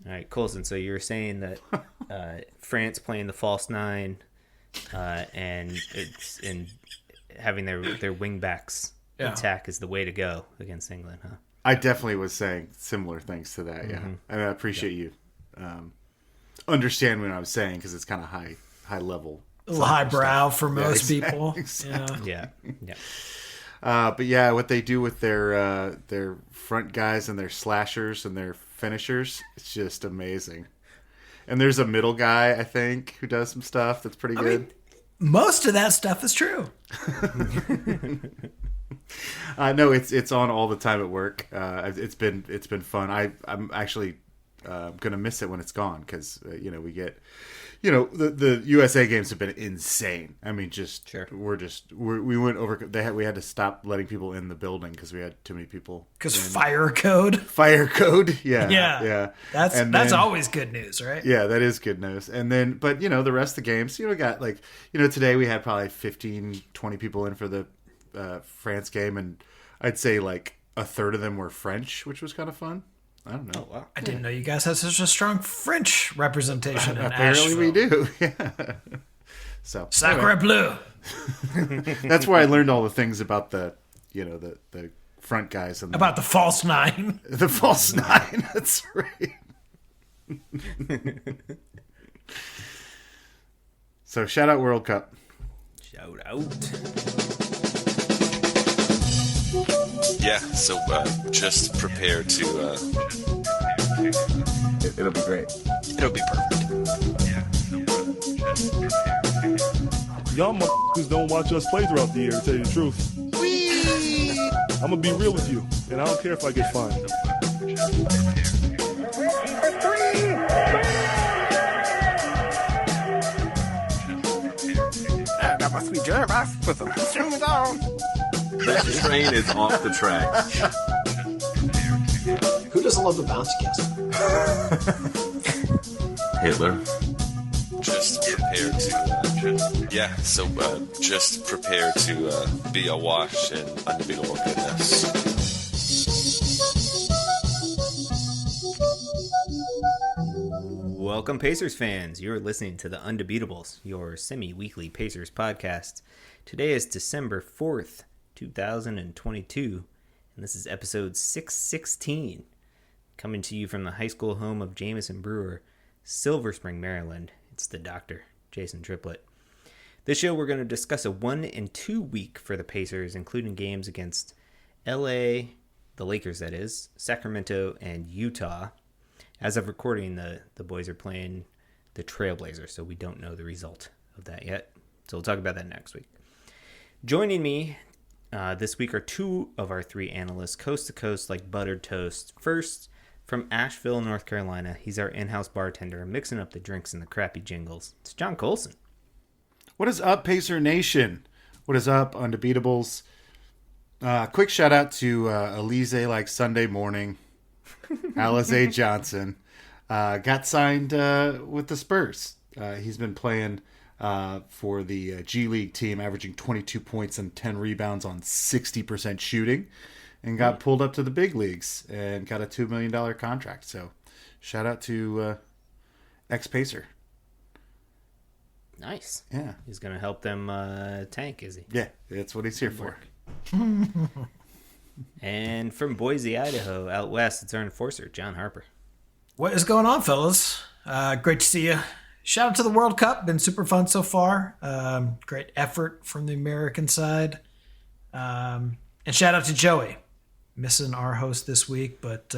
All right, Colson. So you were saying that France playing the false nine, and having their wing backs attack is the way to go against England, huh? I definitely was saying similar things to that. Yeah, and I appreciate you understand what I was saying because it's kind of high level, a little highbrow for most people. Exactly. Yeah. But yeah, what they do with their front guys and their slashers and their finishers, it's just amazing. And there's a middle guy, I think, who does some stuff that's pretty good. Mean, most of that stuff is true. No, it's on all the time at work. It's been fun. I'm actually gonna miss it when it's gone because we get the USA games have been insane. I mean, just sure. we went over. We had to stop letting people in the building because we had too many people. Because fire code. Yeah. That's always good news, right? Yeah, that is good news. And then, but the rest of the games, we got today we had probably 15, 20 people in for the France game, and I'd say like a third of them were French, which was kind of fun. I don't know. Oh, wow. I didn't know you guys had such a strong French representation in Apparently Asheville. we do. Yeah. So Sacre bleu. That's where I learned all the things about the front guys and about the false nine. The false nine. That's right. So shout out World Cup. Shout out. Yeah, so just prepare to... It'll be great. It'll be perfect. Y'all motherfuckers don't watch us play throughout the year, to tell you the truth. I'm going to be real with you, and I don't care if I get fined. I got my sweet jerk off with them. String it on. That train is off the tracks. Who doesn't love the bouncy castle? Hitler. Just prepare to... just prepare to be awash in undebeatable goodness. Welcome, Pacers fans. You're listening to the Undebeatables, your semi-weekly Pacers podcast. Today is December 4th, 2022, and this is episode 616, coming to you from the high school home of Jamison Brewer, Silver Spring, Maryland. It's the Dr. Jason Triplett. This show, we're going to discuss a 1-2 week for the Pacers, including games against LA, the Lakers that is, Sacramento, and Utah. As of recording, the boys are playing the Trailblazers, so we don't know the result of that yet. So we'll talk about that next week. Joining me this week are two of our three analysts, coast to coast like buttered toast. First, from Asheville, North Carolina, he's our in-house bartender, mixing up the drinks and the crappy jingles. It's John Colson. What is up, Pacer Nation? What is up, Undebeatables? Quick shout out to Alize like Sunday morning. Alize Johnson got signed with the Spurs. He's been playing for the G League team, averaging 22 points and 10 rebounds on 60% shooting, and got pulled up to the big leagues and got a $2 million contract. So shout out to ex-Pacer. Nice. Yeah. He's going to help them tank, is he? Yeah, that's what he's here for. And from Boise, Idaho, out west, it's our enforcer, John Harper. What is going on, fellas? Great to see you. Shout out to the World Cup. Been super fun so far. Great effort from the American side. And shout out to Joey. Missing our host this week, but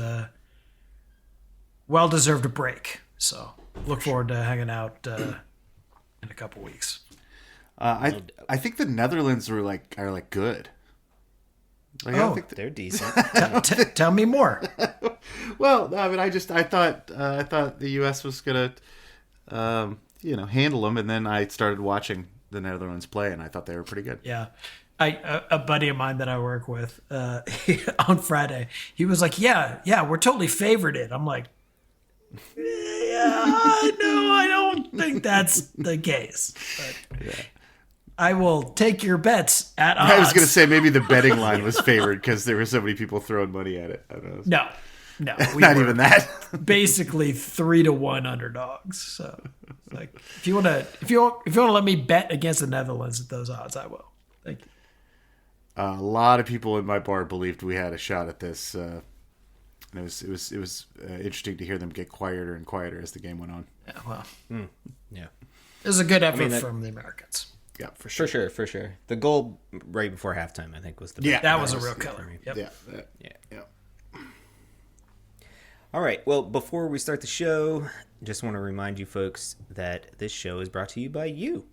well-deserved a break. So look forward to hanging out in a couple weeks. I think the Netherlands are good. They're decent. Tell me more. Well, I mean, I thought the U.S. was gonna, handle them, and then I started watching the Netherlands play, and I thought they were pretty good. Yeah, a buddy of mine that I work with on Friday, he was like, "Yeah, we're totally favored it." I'm like, "Yeah, no, I don't think that's the case." But, yeah. I will take your bets at odds. I was going to say maybe the betting line was favored because there were so many people throwing money at it. I don't know. No, Not even that. basically 3-1 underdogs. So, like, if you want to let me bet against the Netherlands at those odds, I will. Thank you. A lot of people in my bar believed we had a shot at this. And it was interesting to hear them get quieter and quieter as the game went on. Yeah, well, Yeah. it was a good effort from the Americans. Yeah, For sure. The goal right before halftime, I think, was the Yeah. That was a real killer. Yep. Yeah. All right. Well, before we start the show, just want to remind you folks that this show is brought to you by you.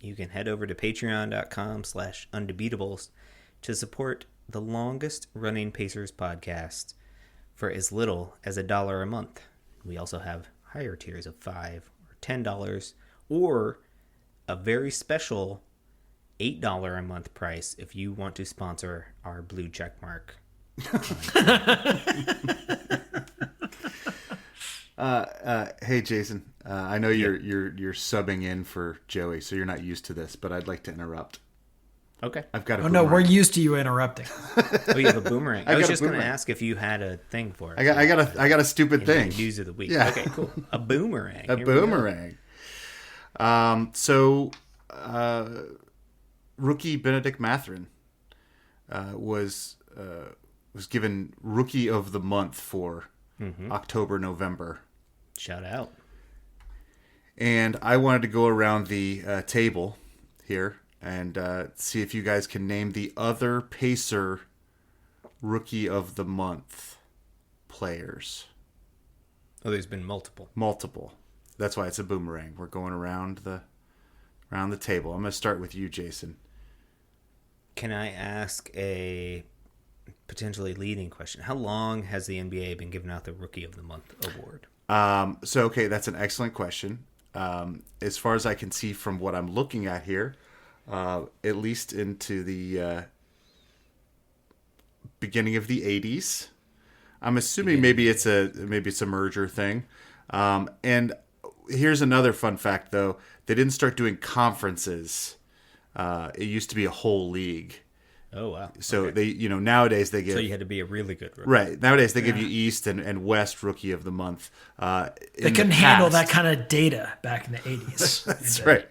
You can head over to patreon.com/undebeatables to support the longest running Pacers podcast for as little as $1 a month. We also have higher tiers of $5 or $10 or a very special $8 a month price if you want to sponsor our blue check mark. Hey Jason, I know you're subbing in for Joey, so you're not used to this, but I'd like to interrupt. Okay. I've got a Oh no, boomerang. we're used to you interrupting. Oh, you have a boomerang. I was got a just going to boomerang. ask if you had a thing for it. I got a stupid thing. News of the week. Yeah. Okay, cool. A boomerang. A Here we go. boomerang. Rookie Benedict Mathurin was given Rookie of the Month for October, November. Shout out. And I wanted to go around the table here and see if you guys can name the other Pacer Rookie of the Month players. Oh, there's been multiple. Multiple. That's why it's a boomerang. We're going around the table. I'm going to start with you, Jason. Can I ask a potentially leading question? How long has the NBA been giving out the Rookie of the Month award? Okay, that's an excellent question. As far as I can see from what I'm looking at here, at least into the beginning of the 80s. I'm assuming maybe it's a merger thing. And here's another fun fact, though. They didn't start doing conferences. It used to be a whole league. Oh, wow. So Okay. they, nowadays they give. So you had to be a really good rookie. Right. Nowadays they give you East and West Rookie of the Month. They couldn't handle that kind of data back in the 80s. That's right.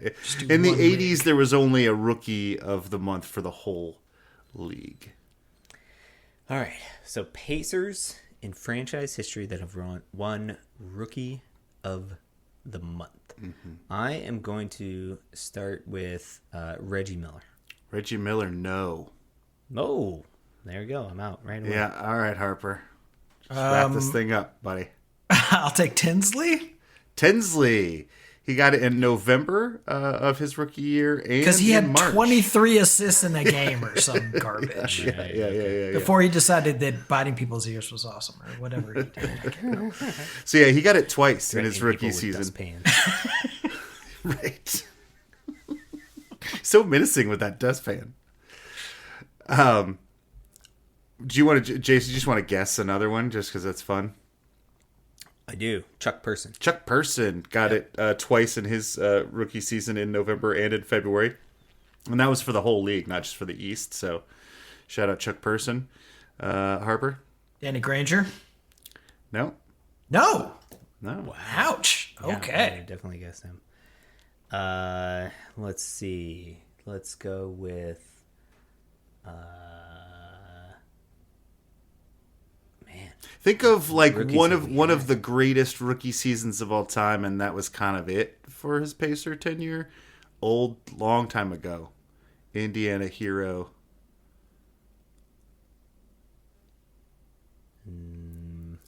In the 80s, there was only a Rookie of the Month for the whole league. All right. So Pacers in franchise history that have won Rookie of the Month. Mm-hmm. I am going to start with Reggie Miller. Reggie Miller, no. Oh, there you go. I'm out right away. Yeah, all right, Harper. Just wrap this thing up, buddy. I'll take Tinsley Tinsley. He got it in November of his rookie year and because he in had March. 23 assists in a game or some garbage. Yeah. Before he decided that biting people's ears was awesome or whatever he did. So, yeah, he got it twice in his Threatening rookie people with season. dustpans. Right. So menacing with that dustpan. Do you want to, Jason, you just want to guess another one just because that's fun? I do. Chuck Person. Chuck Person got it twice in his rookie season in November and in February. And that was for the whole league, not just for the East. So shout out Chuck Person. Harper? Danny Granger? No? No. No. Ouch. Yeah, Okay. I definitely guessed him. Let's see. Let's go with man. Think of like Rookies one that of we one had. of the greatest rookie seasons of all time, and that was kind of it for his Pacer tenure. Long time ago. Indiana hero. I'm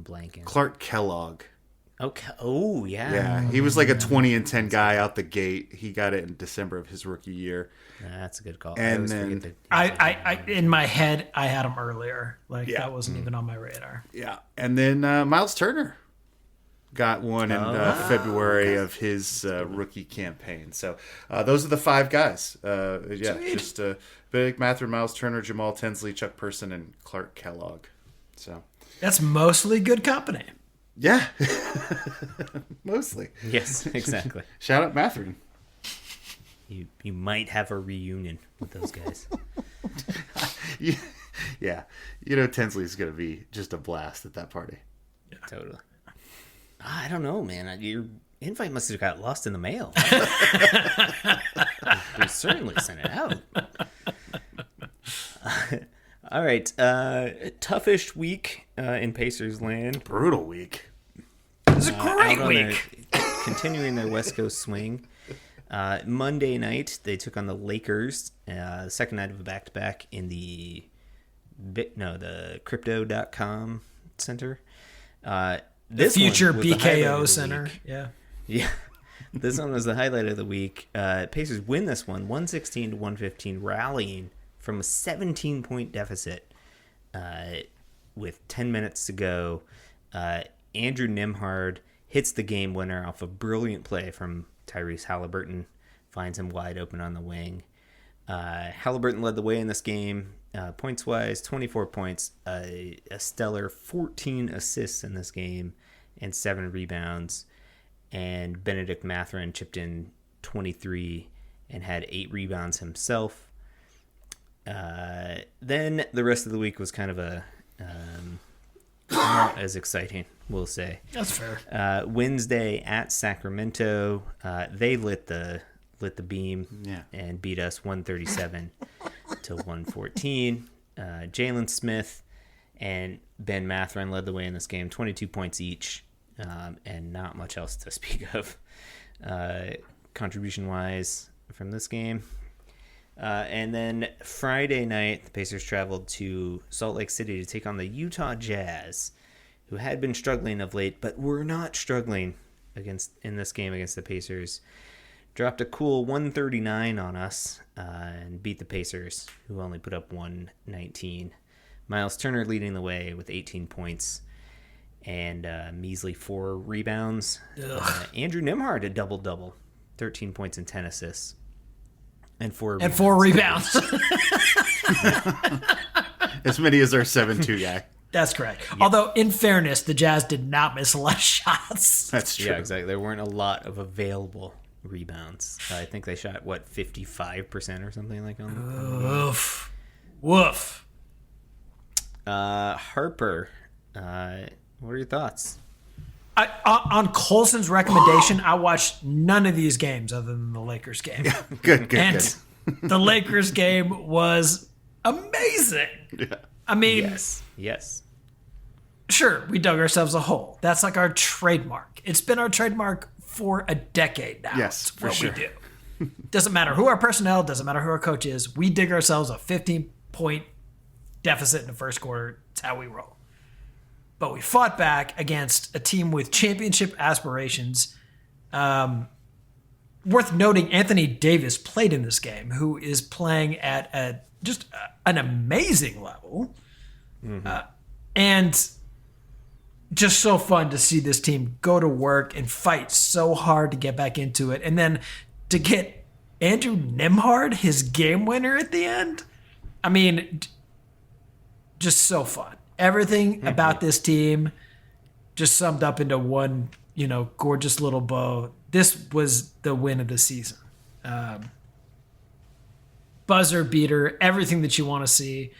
blanking. Clark Kellogg. Okay. Oh, yeah. Yeah, he was like a 20-10 guy out the gate. He got it in December of his rookie year. That's a good call. And always then- forget I in my head I had him earlier. Like Yeah. that wasn't even on my radar. Yeah, and then Miles Turner got one in February of his rookie campaign. So those are the five guys. Just Benedict Mathurin, Miles Turner, Jamal Tinsley, Chuck Person, and Clark Kellogg. So That's mostly good company. yeah, mostly. Yes, exactly. Shout out Mathurin. You might have a reunion with those guys. Yeah. Tinsley's going to be just a blast at that party. Totally. I don't know, man. Your invite must have got lost in the mail. We certainly sent it out. All right. Toughish week in Pacers land. Brutal week. It was a great week. Continuing their West Coast swing. Monday night, they took on the Lakers. The second night of a back-to-back in the Crypto.com Center. The future BKO Center. Yeah. This one was the highlight of the week. Pacers win this one, 116-115, rallying from a 17-point deficit with 10 minutes to go. Andrew Nembhard hits the game winner off a brilliant play from Tyrese Halliburton, finds him wide open on the wing. Halliburton led the way in this game, points-wise, 24 points, a stellar 14 assists in this game, and 7 rebounds. And Benedict Mathurin chipped in 23 and had 8 rebounds himself. Then the rest of the week was kind of not as exciting, we'll say. That's fair. Wednesday at Sacramento, they lit the beam and beat us 137 to 114. Jalen Smith and Ben Mathurin led the way in this game, 22 points each, and not much else to speak of contribution-wise from this game. And then Friday night, the Pacers traveled to Salt Lake City to take on the Utah Jazz, who had been struggling of late, but were not struggling in this game against the Pacers. Dropped a cool 139 on us and beat the Pacers, who only put up 119. Miles Turner leading the way with 18 points and measly 4 rebounds. Andrew Nembhard a double-double, 13 points and 10 assists. And 4 rebounds. And 4 rebounds. As many as our 7-2 guy. That's correct. Yeah. Although, in fairness, the Jazz did not miss a lot of shots. That's true. Yeah, exactly. There weren't a lot of available rebounds. I think they shot, 55% or something like that? Woof. Woof. Harper, what are your thoughts? On Colson's recommendation, I watched none of these games other than the Lakers game. Yeah, good. The Lakers game was amazing. Yeah. I mean, yes. Sure, we dug ourselves a hole. That's like our trademark. It's been our trademark for a decade now. Yes, it's what for sure. we do. Doesn't matter who our personnel, doesn't matter who our coach is. We dig ourselves a 15-point deficit in the first quarter. It's how we roll. But we fought back against a team with championship aspirations. Worth noting, Anthony Davis played in this game, who is playing at an amazing level. Mm-hmm. And just so fun to see this team go to work and fight so hard to get back into it. And then to get Andrew Nembhard, his game winner at the end. I mean, just so fun. Everything about this team just summed up into one, gorgeous little bow. This was the win of the season. Buzzer beater, everything that you want to see.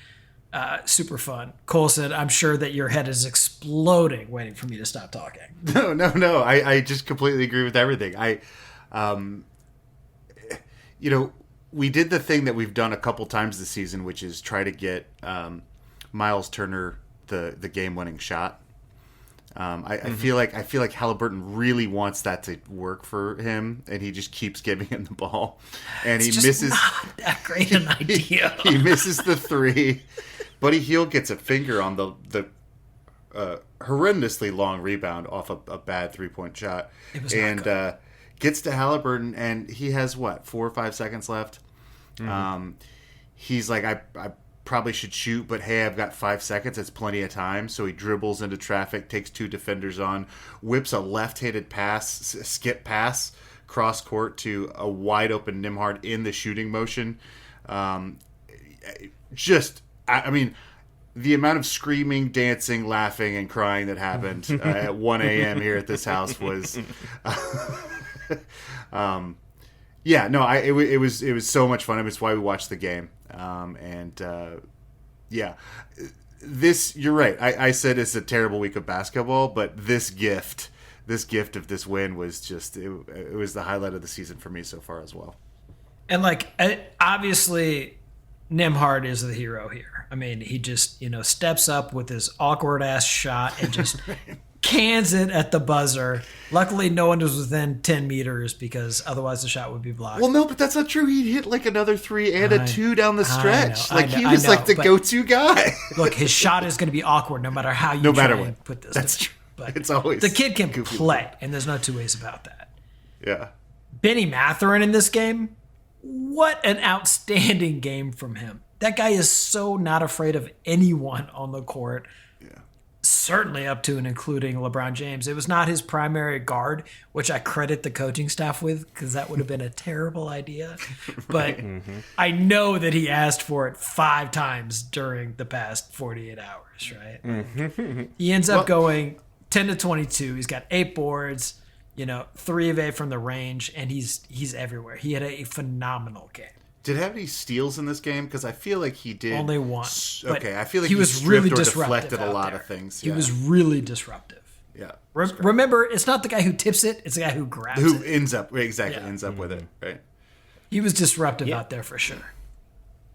Super fun. Colson, I'm sure that your head is exploding waiting for me to stop talking. No. I just completely agree with everything. We did the thing that we've done a couple times this season, which is try to get Miles Turner the game-winning shot. I feel like Halliburton really wants that to work for him, and he just keeps giving him the ball, and he misses. Not that great an idea. He misses the 3. Buddy Hield gets a finger on the horrendously long rebound off a bad 3-point shot, and gets to Halliburton, and he has 4 or 5 seconds left. Mm-hmm. He's like, I probably should shoot, but hey, I've got 5 seconds. It's plenty of time. So he dribbles into traffic, takes 2 defenders on, whips a left-handed pass, skip pass, cross court to a wide open Nembhard in the shooting motion. I mean, the amount of screaming, dancing, laughing, and crying that happened at 1 a.m. here at this house was, it was so much fun. It was why we watched the game. Yeah. You're right. I said it's a terrible week of basketball, but this gift of this win was just, it was the highlight of the season for me so far as well. And obviously Nimhard is the hero here. I mean, he just, steps up with his awkward ass shot and just cans it at the buzzer. Luckily, no one was within 10 meters because otherwise the shot would be blocked. Well, no, but that's not true. He hit like another 3 and a 2 down the stretch. He was know, like the go-to guy. Look, his shot is going to be awkward no matter how you try and put this. That's true. But it's always the kid can play, and there's no two ways about that. Yeah. Benny Matherin in this game, what an outstanding game from him. That guy is so not afraid of anyone on the court. Yeah. Certainly up to and including LeBron James. It was not his primary guard, which I credit the coaching staff with because that would have been a terrible idea. But I know that he asked for it 5 times during the past 48 hours, right? He ends up going 10 to 22. He's got 8 boards, 3 of 8 from the range, and he's everywhere. He had a phenomenal game. Did he have any steals in this game? Because I feel like he did. Only one. Okay, I feel like he was really disruptive. deflected A lot of things. He was really disruptive. Yeah. Remember, it's not the guy who tips it; it's the guy who grabs it. Ends up with it, right? He was disruptive out there for sure.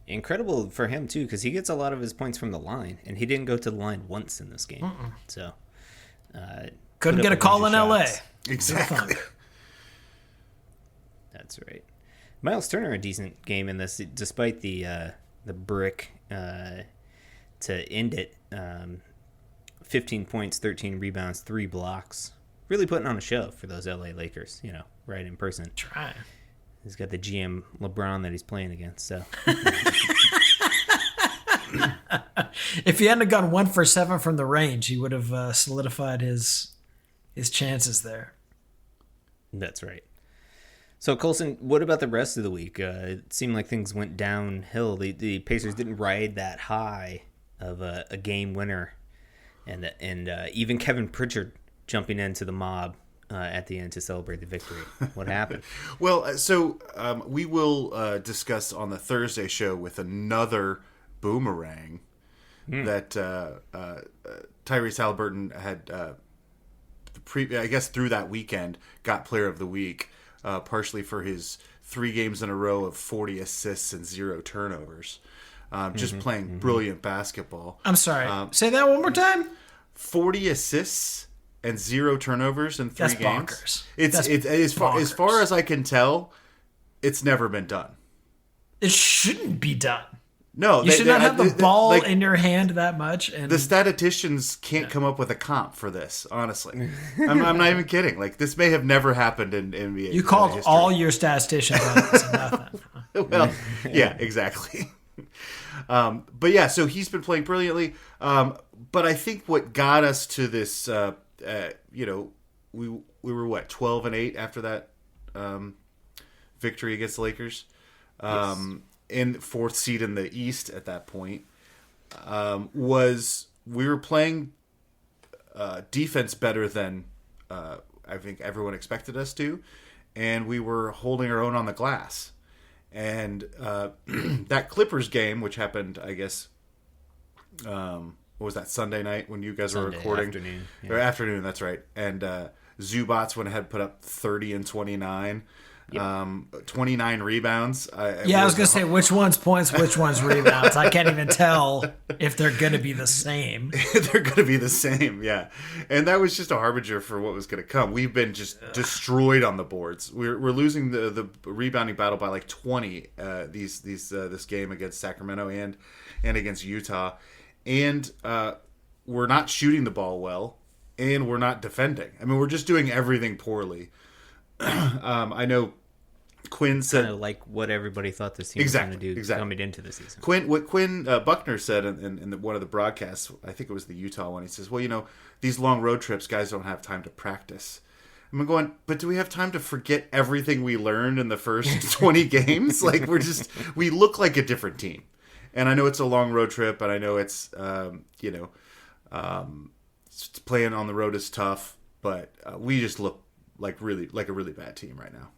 Incredible for him too, because he gets a lot of his points from the line, and he didn't go to the line once in this game. So couldn't get a call in LA. Exactly. That's right. Miles Turner, a decent game in this, despite the brick to end it. 15 points, 13 rebounds, 3 blocks. Really putting on a show for those LA Lakers, right in person. Trying. He's got the GM LeBron that he's playing against, so. If he hadn't gone 1 for 7 from the range, he would have solidified his chances there. That's right. So, Colson, what about the rest of the week? It seemed like things went downhill. The Pacers didn't ride that high of a game winner, and even Kevin Pritchard jumping into the mob at the end to celebrate the victory. What happened? Well, so we will discuss on the Thursday show with another boomerang that Tyrese Halliburton had, I guess through that weekend, got Player of the Week. Partially for his 3 games in a row of 40 assists and 0 turnovers. Just playing brilliant basketball. I'm sorry. Say that one more time. 40 assists and 0 turnovers in 3 That's games. bonkers. It's as far as I can tell, it's never been done. It shouldn't be done. No, you should not have the ball in your hand that much. And the statisticians can't come up with a comp for this. Honestly, I'm not even kidding. Like, this may have never happened in NBA. You called all your statisticians on this and nothing. Well, yeah, exactly. But yeah, so he's been playing brilliantly. But I think what got us to this, we were what 12-8 after that victory against the Lakers. Yes. In 4th seed in the East at that point, was we were playing defense better than I think everyone expected us to, and we were holding our own on the glass. And that Clippers game, which happened, I guess, what was that, Sunday night when you guys were recording? Afternoon. Or afternoon, that's right. And Zubats went ahead, put up 30 and 29. 29 rebounds. I was going to say, which one's points, which one's rebounds? I can't even tell if they're going to be the same. They're going to be the same, yeah. And that was just a harbinger for what was going to come. We've been just destroyed on the boards. We're losing the rebounding battle by like 20 this game against Sacramento and against Utah. And we're not shooting the ball well, and we're not defending. I mean, we're just doing everything poorly. I know Quinn said, kind of like what everybody thought this team was going to do coming into the season. What Quinn Buckner said in one of the broadcasts, I think it was the Utah one, he says, well, these long road trips, guys don't have time to practice. I'm going, but do we have time to forget everything we learned in the first 20 games? Like, we look like a different team. And I know it's a long road trip, and I know it's, playing on the road is tough, but we just look like a really bad team right now.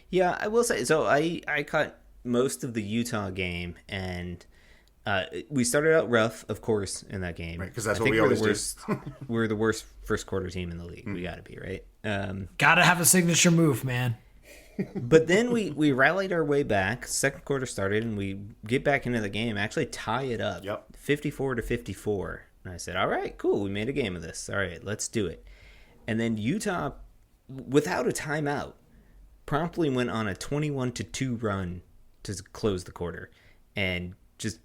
Yeah, I will say, so I caught most of the Utah game, and We started out rough, of course, in that game. Right, 'cause that's I what think we always the do. worst, we're the worst first quarter team in the league. We got to be, right? Gotta have a signature move, man. But then we rallied our way back. Second quarter started, and we get back into the game, actually tie it up. Yep. 54-54. And I said, all right, cool. We made a game of this. All right, let's do it. And then Utah, without a timeout, promptly went on a 21-2 run to close the quarter and just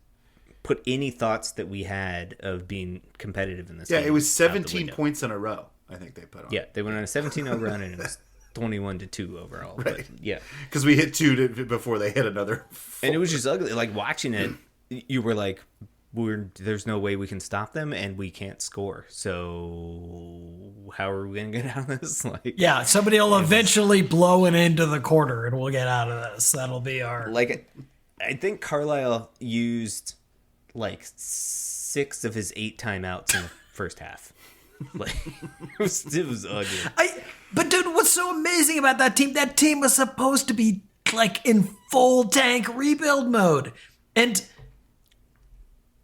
put any thoughts that we had of being competitive in this game Yeah, it was out the 17 window. points in a row, I think they put on. Yeah, they went on a 17-0 run, and it was 21-2 overall. Right. But yeah. Because we hit 2 before they hit another. And it was just ugly. Like, watching it, you were like, there's no way we can stop them, and we can't score. So how are we going to get out of this? Like, Yeah, somebody will eventually blow it into the quarter, and we'll get out of this. That'll be our. like, I think Carlisle used like 6 of his 8 timeouts in the first half. Like, it was ugly. But dude, what's so amazing about that team? That team was supposed to be like in full tank rebuild mode, and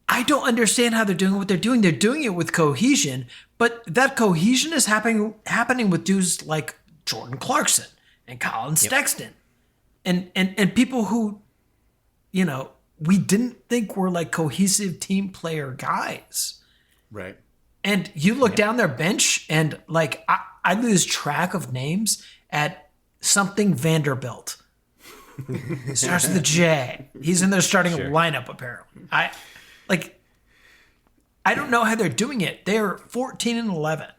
I don't understand how they're doing what they're doing. They're doing it with cohesion, but that cohesion is happening with dudes like Jordan Clarkson and Colin Sexton, and people who, you know, we didn't think were like cohesive team player guys. Right. And you look down their bench, and like I lose track of names at something Vanderbilt. It starts with a J. He's in their starting lineup apparently. I don't know how they're doing it. They're 14-11,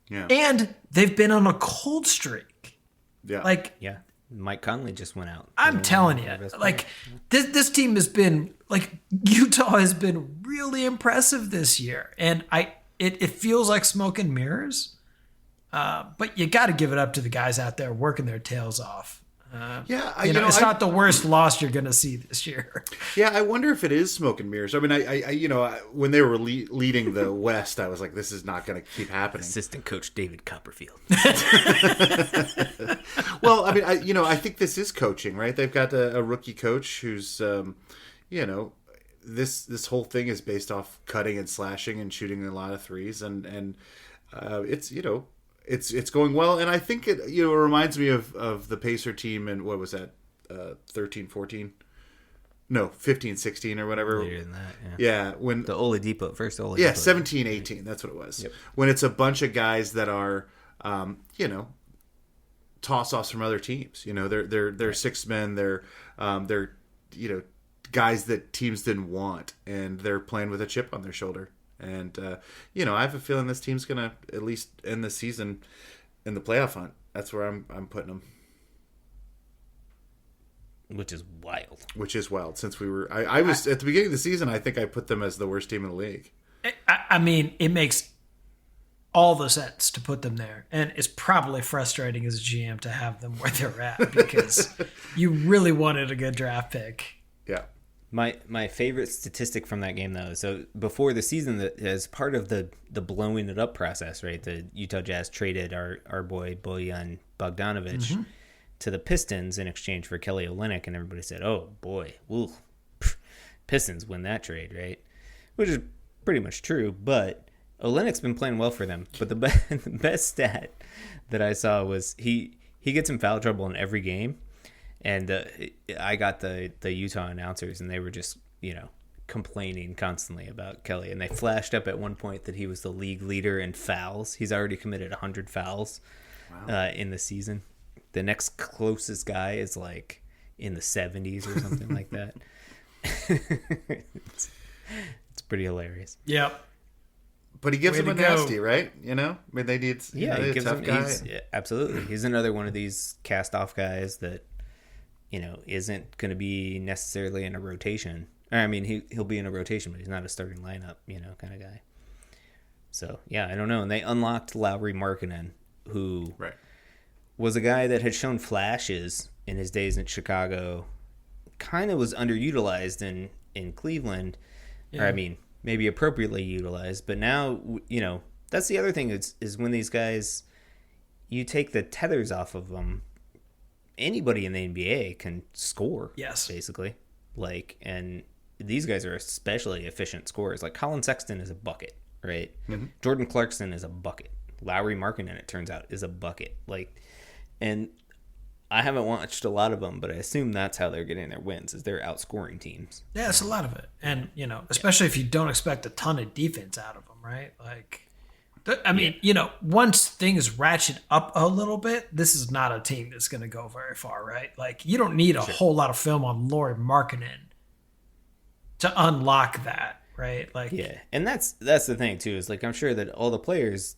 Yeah. and they've been on a cold streak. Yeah. Like, Yeah. Mike Conley just went out. I'm telling you, like this team has been like Utah has been really impressive this year, and it feels like smoke and mirrors. But you got to give it up to the guys out there working their tails off. Yeah, It's not the worst loss you're going to see this year. Yeah, I wonder if it is smoke and mirrors. I mean, when they were leading the West, I was like, this is not going to keep happening. Assistant coach David Copperfield. Well, I mean, I think this is coaching, right? They've got a rookie coach who's, this whole thing is based off cutting and slashing and shooting a lot of threes, and it's it's going well, and I think it reminds me of the Pacer team and what was that 13-14? No, 15-16 or whatever. Later than that, Yeah, when the Oladipo first Oladipo. Yeah, 17-18. That's what it was. Yep. When it's a bunch of guys that are, toss-offs from other teams. They're six men. They're guys that teams didn't want, and they're playing with a chip on their shoulder. And I have a feeling this team's gonna at least end the season in the playoff hunt. That's where I'm putting them. Which is wild. Which is wild. Since I was at the beginning of the season, I think I put them as the worst team in the league. I mean, it makes all the sense to put them there, and it's probably frustrating as a GM to have them where they're at because you really wanted a good draft pick. Yeah. My favorite statistic from that game, though, so before the season, as part of the blowing it up process, right, the Utah Jazz traded our boy Bojan Bogdanovic to the Pistons in exchange for Kelly Olynyk, and everybody said, oh, boy, ooh, Pistons win that trade, right? Which is pretty much true, but Olynyk's been playing well for them. But the best stat that I saw was he gets in foul trouble in every game. And I got the Utah announcers, and they were just, complaining constantly about Kelly. And they flashed up at one point that he was the league leader in fouls. He's already committed 100 fouls in the season. The next closest guy is like in the 70s or something like that. It's pretty hilarious. Yep. But he gives Way them a to go. nasty, right? I mean, they need He a gives tough him, guy. absolutely. He's another one of these cast-off guys that, isn't going to be necessarily in a rotation. I mean, he'll be in a rotation, but he's not a starting lineup, kind of guy. So, yeah, I don't know. And they unlocked Lauri Markkanen, who was a guy that had shown flashes in his days in Chicago, kind of was underutilized in Cleveland. Yeah. Or, I mean, maybe appropriately utilized. But now, that's the other thing is when these guys, you take the tethers off of them, anybody in the NBA can score. Yes. Basically. And these guys are especially efficient scorers. Like Colin Sexton is a bucket, right? Mm-hmm. Jordan Clarkson is a bucket. Lowry Markkanen, it turns out, is a bucket. Like, and I haven't watched a lot of them, but I assume that's how they're getting their wins, is they're outscoring teams. Yeah, it's a lot of it. And, especially if you don't expect a ton of defense out of them, right? Like, I mean, once things ratchet up a little bit, this is not a team that's going to go very far, right? Like, you don't need a whole lot of film on Lowry Markkanen to unlock that, right? Like, yeah, and that's the thing too, is like I'm sure that all the players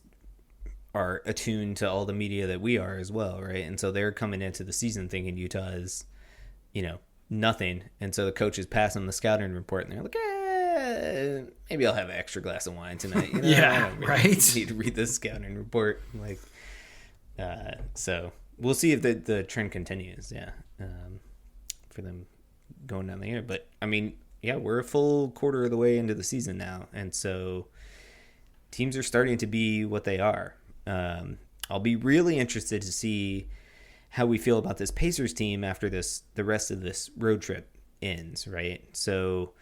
are attuned to all the media that we are as well, right? And so they're coming into the season thinking Utah is, nothing, and so the coaches pass them the scouting report, and they're like, maybe I'll have an extra glass of wine tonight. Yeah, I don't really right. need to read this scouting report, like, so we'll see if the trend continues, for them going down the air, but I mean. Yeah, we're a full quarter of the way into the season now, and so teams are starting to be what they are. I'll be really interested to see how we feel about this Pacers team after the rest of this road trip ends, right? So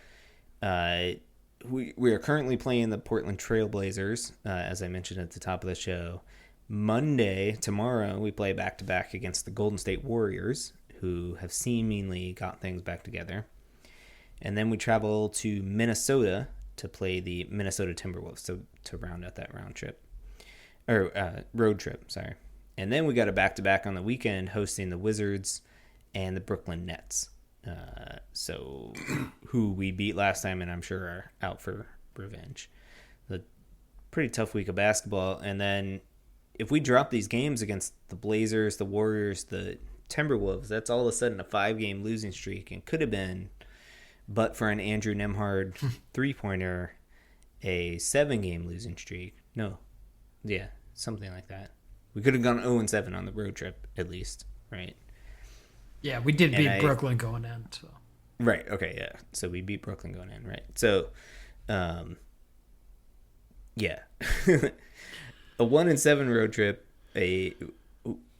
we are currently playing the Portland Trailblazers, as I mentioned at the top of the show. Tomorrow, we play back-to-back against the Golden State Warriors, who have seemingly got things back together. And then we travel to Minnesota to play the Minnesota Timberwolves, so to round out that road trip. Sorry. And then we got a back-to-back on the weekend hosting the Wizards and the Brooklyn Nets. So who we beat last time and I'm sure are out for revenge. A pretty tough week of basketball. And then if we drop these games against the Blazers, the Warriors, the Timberwolves, that's all of a sudden a 5-game losing streak, and could have been, but for an Andrew Nembhard three-pointer, a 7-game losing streak. No. Yeah, something like that. We could have gone 0-7 on the road trip, at least, right? Yeah, we did beat Brooklyn going in. So. Right, okay, yeah. So we beat Brooklyn going in, right? So, yeah. A 1-7 road trip, a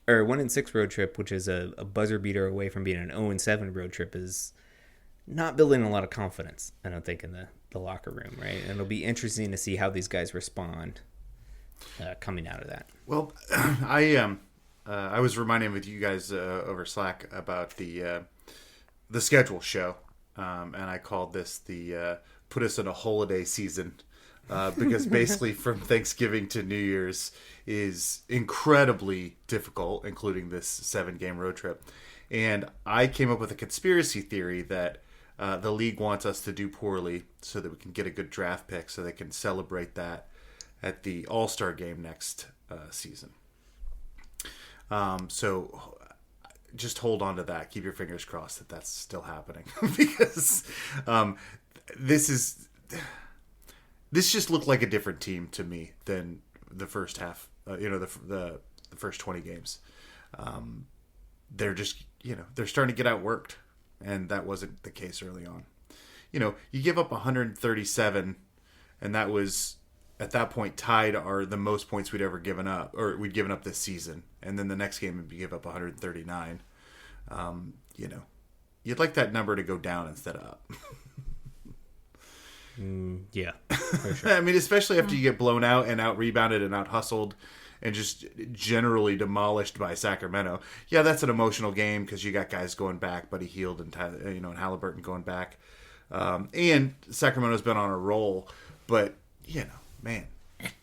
1-6 road trip, which is a buzzer beater away from being an 0-7 road trip, is not building a lot of confidence, I don't think, in the locker room, right? And it'll be interesting to see how these guys respond coming out of that. Well, I was reminding with you guys over Slack about the schedule show, and I called this the put us in a holiday season, because basically from Thanksgiving to New Year's is incredibly difficult, including this 7-game road trip. And I came up with a conspiracy theory that the league wants us to do poorly so that we can get a good draft pick so they can celebrate that at the All-Star game next season. So just hold on to that. Keep your fingers crossed that that's still happening, because this just looked like a different team to me than the first half. The first 20 games. They're just they're starting to get outworked, and that wasn't the case early on. You give up 137, and that was at that point tied the most points we'd ever given up, or we'd given up this season. And then the next game would give up 139. You'd like that number to go down instead of up. Yeah, for sure. I mean, especially after you get blown out and out rebounded and out hustled and just generally demolished by Sacramento. Yeah, that's an emotional game because you got guys going back, Buddy Hield and and Halliburton going back, and Sacramento's been on a roll. But man,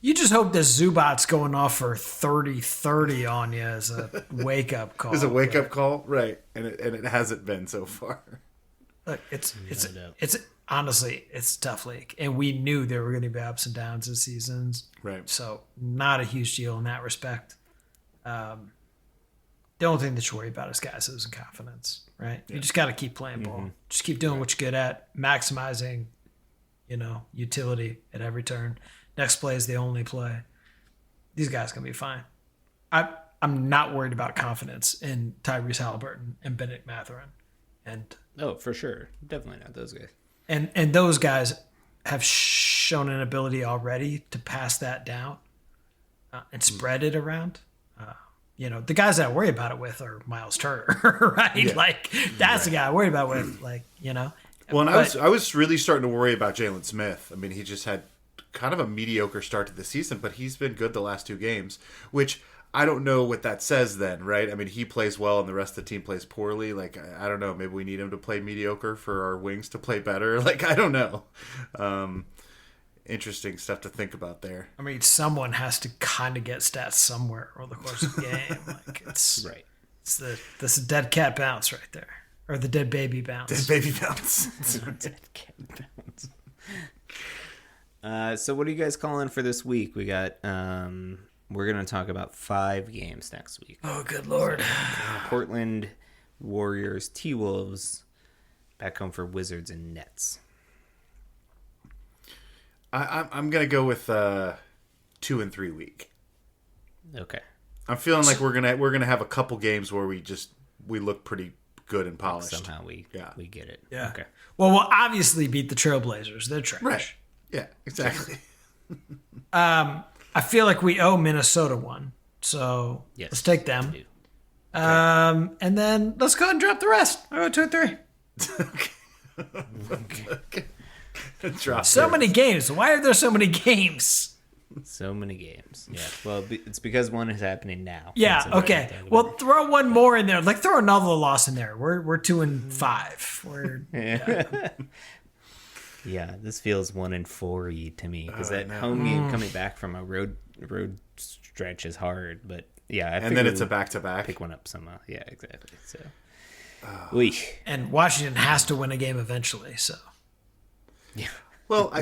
you just hope this Zubac's going off for 30-30 on you as a wake up call. As a wake up call, right? And it hasn't been so far. Look, it's honestly, it's a tough league, and we knew there were going to be ups and downs this season. Right. So not a huge deal in that respect. The only thing that you worry about is guys losing confidence, right? Yeah. You just got to keep playing ball. Just keep doing what you're good at, maximizing, utility at every turn. Next play is the only play. These guys can be fine. I'm not worried about confidence in Tyrese Halliburton and Bennett Mathurin. And for sure. Definitely not those guys. And those guys have shown an ability already to pass that down and spread it around. The guys that I worry about it with are Miles Turner, right? Yeah. Like, that's the guy I worry about with, Well, and I was really starting to worry about Jalen Smith. I mean, he just had kind of a mediocre start to the season, but he's been good the last 2 games, which I don't know what that says then, right? I mean, he plays well and the rest of the team plays poorly. Like, I don't know. Maybe we need him to play mediocre for our wings to play better. Like, I don't know. Interesting stuff to think about there. I mean, someone has to kind of get stats somewhere over the course of the game. Like, it's Right. It's this is dead cat bounce right there, or the dead baby bounce. Dead baby bounce. Dead cat bounce. So what are you guys calling for this week? We got we're gonna talk about 5 games next week. Oh, good lord! Portland Warriors, T-Wolves, back home for Wizards and Nets. I'm gonna go with 2 and 3 week. Okay. I'm feeling like we're gonna have a couple games where we look pretty good and polished. Somehow we get it. Yeah. Okay. Well, we'll obviously beat the Trailblazers. They're trash. Right. Yeah. Exactly. I feel like we owe Minnesota one, so Yes, let's take them. we do. And then let's go ahead and drop the rest. I go 2 and 3. Okay. Drop So it. many games. Why are there so many games? So many games. Yeah. Well, it's because one is happening now. Yeah. That's what Okay. we're talking Well, about. throw one more in there. Like throw another loss in there. We're 2 and 5. We're Yeah, this feels 1 and 4-y to me because that no. home game coming back from a road stretch is hard. But yeah, I And then figure it's a we'll back-to-back. pick one up somehow. Yeah, exactly. So, and Washington has to win a game eventually. So yeah. Well,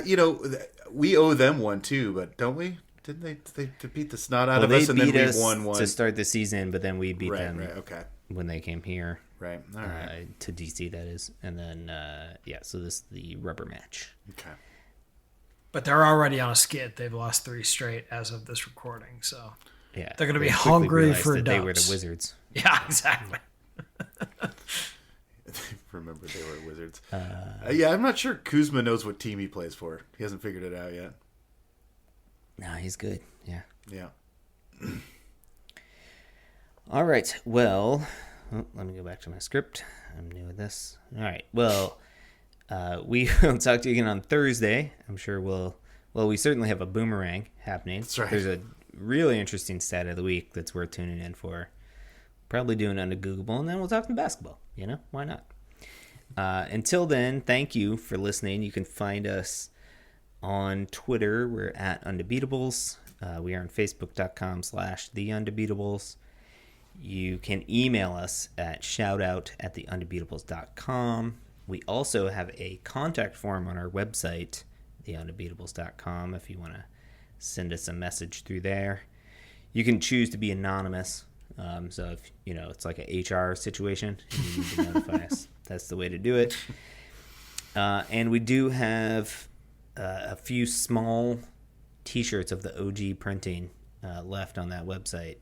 we owe them one too, but don't we? Didn't they beat the snot out Well, of they us and then beat we us won one? to start the season, but then we beat Right, them right, okay. when they came here. Right, all right. To DC, that is. And then, so this is the rubber match. Okay. but they're already on a skid. They've lost 3 straight as of this recording. So Yeah, They're gonna be they quickly hungry realized for that they were the dubs. Wizards. yeah, exactly. Remember they were Wizards. Yeah, I'm not sure Kuzma knows what team he plays for. He hasn't figured it out yet. Nah, he's good. Yeah. Yeah. All right. Well, let me go back to my script. I'm new at this. All right. Well, we will talk to you again on Thursday. I'm sure we certainly have a boomerang happening. That's right. There's a really interesting stat of the week that's worth tuning in for. Probably doing Undegoogable, and then we'll talk some basketball. Why not? Until then, thank you for listening. You can find us on Twitter. We're at Undebeatables. We are on Facebook.com/TheUndebeatables. You can email us at shoutout@theundebeatables.com. We also have a contact form on our website, theundebeatables.com, if you want to send us a message through there. You can choose to be anonymous. So if it's like a HR situation, and you need to notify us. That's the way to do it. And we do have a few small T-shirts of the OG printing left on that website.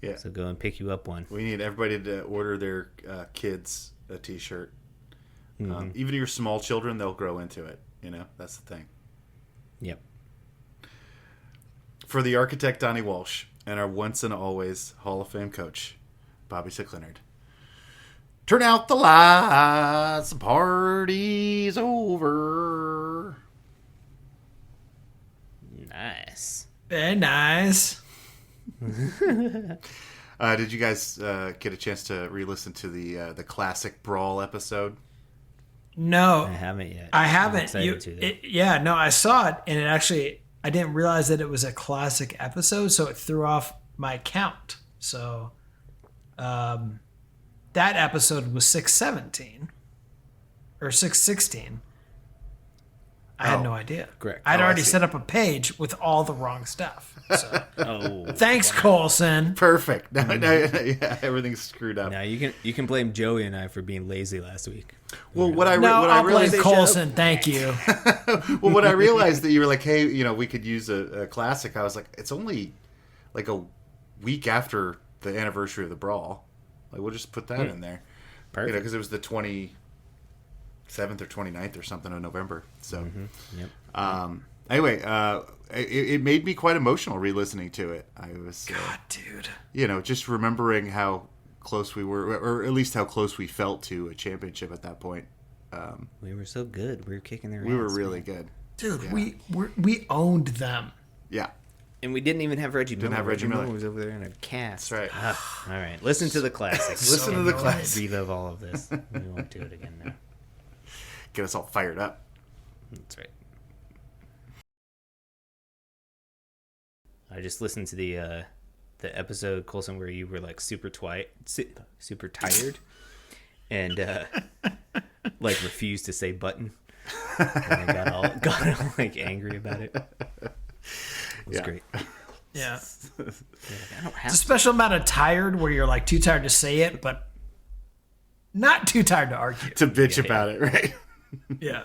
Yeah. So go and pick you up one. We need everybody to order their kids a T-shirt. Even your small children, they'll grow into it. That's the thing. Yep. For the architect, Donnie Walsh, and our once and always Hall of Fame coach, Bobby Sickleonard. Turn out the lights, the party's over. Nice. Very nice. Did you guys get a chance to re-listen to the classic Brawl episode? No, I haven't yet. I I'm haven't. excited to, though. No, I saw it, and it actually, I didn't realize that it was a classic episode, so it threw off my count. So, that episode was 617 or 616. I had no idea. Correct. I'd I already see. set up a page with all the wrong stuff. So, Oh. thanks, Colson. Perfect. Now, yeah, everything's screwed up. Now you can blame Joey and I for being lazy last week. Well, what I No, I'll blame realized, Colson. Thank you. well, when I realized that you were like, hey, we could use a classic, I was like, it's only like a week after the anniversary of the Brawl. Like, we'll just put that in there. Perfect. Because it was the 27th or 29th or something of November. So, Yep. Anyway, it made me quite emotional re-listening to it. I was, God, dude. just remembering how close we were, or at least how close we felt to a championship at that point. We were so good. We were kicking their ass. We were really man. good. Dude, Yeah. we owned them. Yeah. And we didn't even have Reggie Miller. have Reggie Miller. was over there in a cast. That's right. All right. Listen to the classics. Listen to the classics. Relive all of this. We won't do it again now. Get us all fired up. That's right. I just listened to the episode, Colson, where you were like super tired, and like refused to say button. And I got all like angry about it. It was great. Yeah. I don't have It's a special amount of tired where you're like too tired to say it, but not too tired to argue. To bitch about it, right? Yeah.